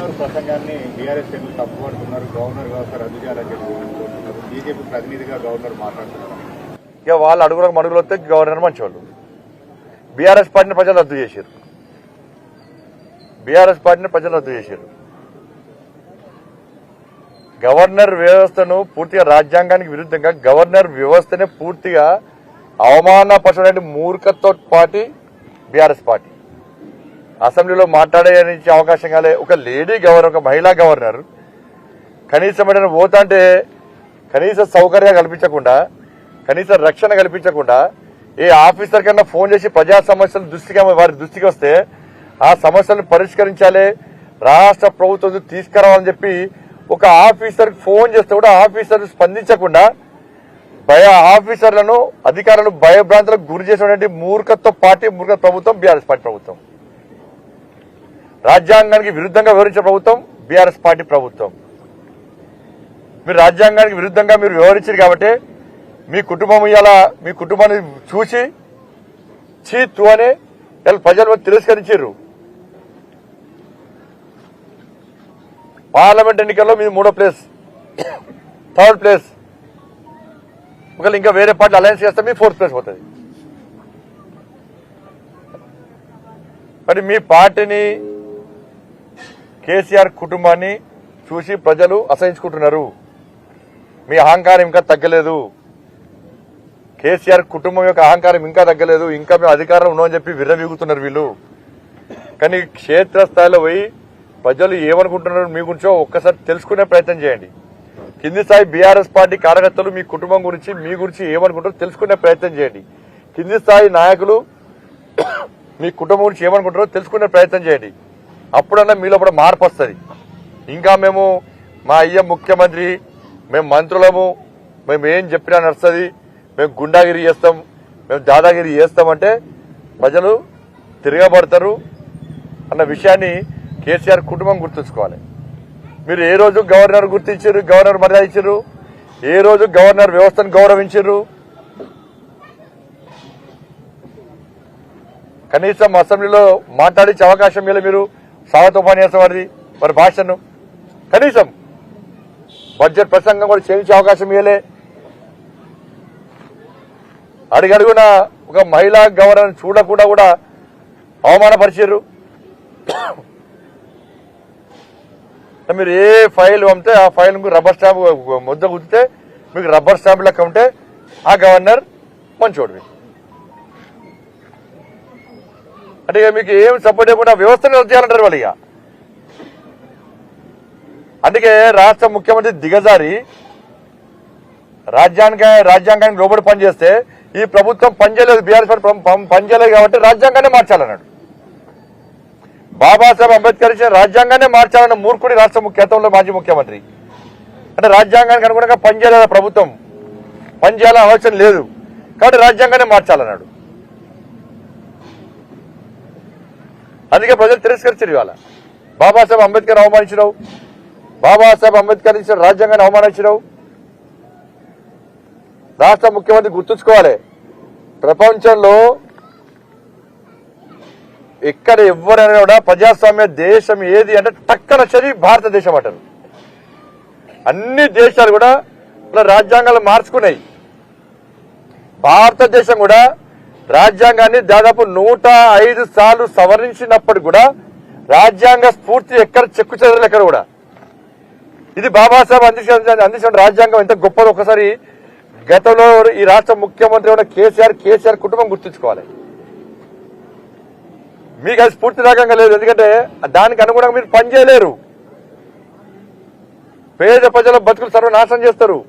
Governor ప్రసంగాన్ని BRS ఎందుకు తప్పుపడుతున్నారు? Governor వ్యవస్థ రద్దు చేయాలని చెప్పి కోరుతున్నారు. బీజేపీ ప్రతినిధిగా గవర్నర్ మాట్లాడుతున్నారు. ఇక వాళ్ళు అడుగులకు మడుగులు వస్తే గవర్నర్ మంచివాళ్ళు. బీఆర్ఎస్ పార్టీని ప్రజలు రద్దు చేశారు. బీఆర్ఎస్ పార్టీని ప్రజలు రద్దు చేశారు. గవర్నర్ వ్యవస్థను పూర్తిగా రాజ్యాంగానికి విరుద్ధంగా గవర్నర్ వ్యవస్థనే పూర్తిగా అవమానపరచడానికి మూర్ఖత్వ పార్టీ బీఆర్ఎస్ పార్టీ. అసెంబ్లీలో మాట్లాడేందుకు అవకాశం కాలే. ఒక లేడీ గవర్నర్, ఒక మహిళా గవర్నర్ కనీసం ఏదైనా పోతా అంటే కనీస సౌకర్యాలు కల్పించకుండా, కనీస రక్షణ కల్పించకుండా, ఏ ఆఫీసర్ కన్నా ఫోన్ చేసి ప్రజా సమస్యలు వారి దృష్టికి వస్తే ఆ సమస్యలను పరిష్కరించాలి, రాష్ట్ర ప్రభుత్వం తీసుకురావాలని చెప్పి ఒక ఆఫీసర్ ఫోన్ చేస్తే కూడా ఆఫీసర్ స్పందించకుండా ఆఫీసర్లను, అధికారులను భయభ్రాంతులకు గురి చేసినటువంటి మూర్ఖత్వ పార్టీ, మూర్ఖ ప్రభుత్వం బీఆర్ఎస్ పార్టీ ప్రభుత్వం. రాజ్యాంగానికి విరుద్ధంగా వివరించిన ప్రభుత్వం బీఆర్ఎస్ పార్టీ ప్రభుత్వం. మీరు రాజ్యాంగానికి విరుద్ధంగా మీరు వివరించారు కాబట్టి మీ కుటుంబం ఇవాళ మీ కుటుంబాన్ని చూసి చీతు అని ప్రజలు తిరస్కరించారు. పార్లమెంట్ ఎన్నికల్లో మీది 3వ ప్లేస్, 3rd ప్లేస్. ఒకవేళ ఇంకా వేరే పార్టీ అలయన్స్ చేస్తే మీ 4th ప్లేస్ పోతుంది. మరి మీ పార్టీని, కేసీఆర్ కుటుంబాన్ని చూసి ప్రజలు అసహించుకుంటున్నారు. మీ అహంకారం ఇంకా తగ్గలేదు. కేసీఆర్ కుటుంబం యొక్క అహంకారం ఇంకా తగ్గలేదు. ఇంకా మేము అధికారంలో ఉన్నామని చెప్పి విర్రవీగుతున్నారు వీళ్ళు. కానీ క్షేత్రస్థాయిలో పోయి ప్రజలు ఏమనుకుంటున్నారు మీ గురించో ఒక్కసారి తెలుసుకునే ప్రయత్నం చేయండి. కింది స్థాయి బీఆర్ఎస్ పార్టీ కార్యకర్తలు మీ కుటుంబం గురించి, మీ గురించి ఏమనుకుంటారో తెలుసుకునే ప్రయత్నం చేయండి. కింది స్థాయి నాయకులు మీ కుటుంబం గురించి ఏమనుకుంటారో తెలుసుకునే ప్రయత్నం చేయండి. అప్పుడన్నా మీలో కూడా మార్పు వస్తుంది. ఇంకా మేము మా అయ్య ముఖ్యమంత్రి, మేము మంత్రులము, మేము ఏం చెప్పినా నడుస్తుంది, మేము గుండాగిరి చేస్తాం, మేము దాదాగిరి చేస్తామంటే ప్రజలు తిరగబడతారు అన్న విషయాన్ని కేసీఆర్ కుటుంబం గుర్తుంచుకోవాలి. మీరు ఏ రోజు గవర్నర్ గుర్తించారు, గవర్నర్ మర్యాద ఇచ్చారు, ఏ రోజు గవర్నర్ వ్యవస్థను గౌరవించారు? కనీసం అసెంబ్లీలో మాట్లాడించే అవకాశం ఇవ్వలే. మీరు స్వాగతోపన్యాసం వారిది మరి భాషను కనీసం బడ్జెట్ ప్రసంగం కూడా చేయించే అవకాశం ఇవ్వలే. అడుగడుగున ఒక మహిళా గవర్నర్ చూడకుండా కూడా అవమానపరిచారు. మీరు ఏ ఫైల్ పంపితే ఆ ఫైల్ రబ్బర్ స్టాంప్ ముద్ద గుర్తితే మీకు రబ్బర్ స్టాంప్ లెక్క ఉంటే ఆ గవర్నర్ మంచోడు. అంటే మీకు ఏం సపోర్ట్ చేయకుండా వ్యవస్థను రద్దు చేయాలంటారు వాళ్ళు. ఇక అందుకే రాష్ట్ర ముఖ్యమంత్రి దిగజారి రాజ్యాంగానికి లోబడి పనిచేస్తే ఈ ప్రభుత్వం పనిచేయలేదు, బీఆర్ఎస్ పనిచేయలేదు కాబట్టి రాజ్యాంగాన్ని మార్చాలన్నాడు. బాబాసాహెబ్ అంబేద్కర్ ఇచ్చిన రాజ్యాంగాన్ని మార్చాలన్న మూర్ఖుడి రాష్ట్ర గతంలో మాజీ ముఖ్యమంత్రి. అంటే రాజ్యాంగానికి అనుగుణంగా పనిచేయలేదు ప్రభుత్వం, పనిచేయాలని ఆలోచన లేదు కాబట్టి రాజ్యాంగాన్ని మార్చాలన్నాడు. అందుకే ప్రజలు తిరస్కరించారు. ఇవాళ బాబాసాహెబ్ అంబేద్కర్ అవమానించినావు, బాబాసాహెబ్ అంబేద్కర్ ఇచ్చిన రాజ్యాంగాన్ని అవమానించినావు. రాష్ట్ర ముఖ్యమంత్రి గుర్తుంచుకోవాలి, ప్రపంచంలో ఎక్కడ ఎవరైనా కూడా ప్రజాస్వామ్య దేశం ఏది అంటే టక్కన వచ్చేది భారతదేశం అంటారు. అన్ని దేశాలు కూడా రాజ్యాంగాలు మార్చుకున్నాయి. భారతదేశం కూడా రాజ్యాంగాన్ని దాదాపు 105 సార్లు సవరించినప్పటికి కూడా రాజ్యాంగ స్ఫూర్తి ఎక్కడ చెక్కు చెదరలు ఎక్కడ కూడా. ఇది బాబాసాహెబ్ అందించిన రాజ్యాంగం ఎంత గొప్పదో ఒకసారి గతంలో ఈ రాష్ట్ర ముఖ్యమంత్రి ఉన్న కేసీఆర్ కుటుంబం గుర్తుంచుకోవాలి. మీకు అది స్ఫూర్తిదాయకంగా లేదు, ఎందుకంటే దానికి అనుగుణంగా మీరు పనిచేయలేరు. పేద ప్రజల బతుకులు సర్వనాశనం చేస్తారు.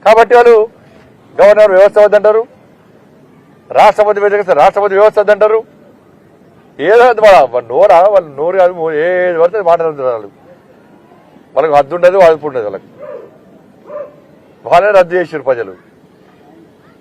కాబట్టి వాళ్ళు గవర్నర్ వ్యవస్థ వద్దంటారు, రాష్ట్రపతి వ్యవస్థ వద్దంటారు. ఏదో నోరా వాళ్ళు నోరు కాదు, ఏది పడితే మాట్లాడుతున్నారు. వాళ్ళకి హద్దు ఉండదు, అదుపు ఉండదు. వాళ్ళకి వాళ్ళే రద్దు చేసారు ప్రజలు.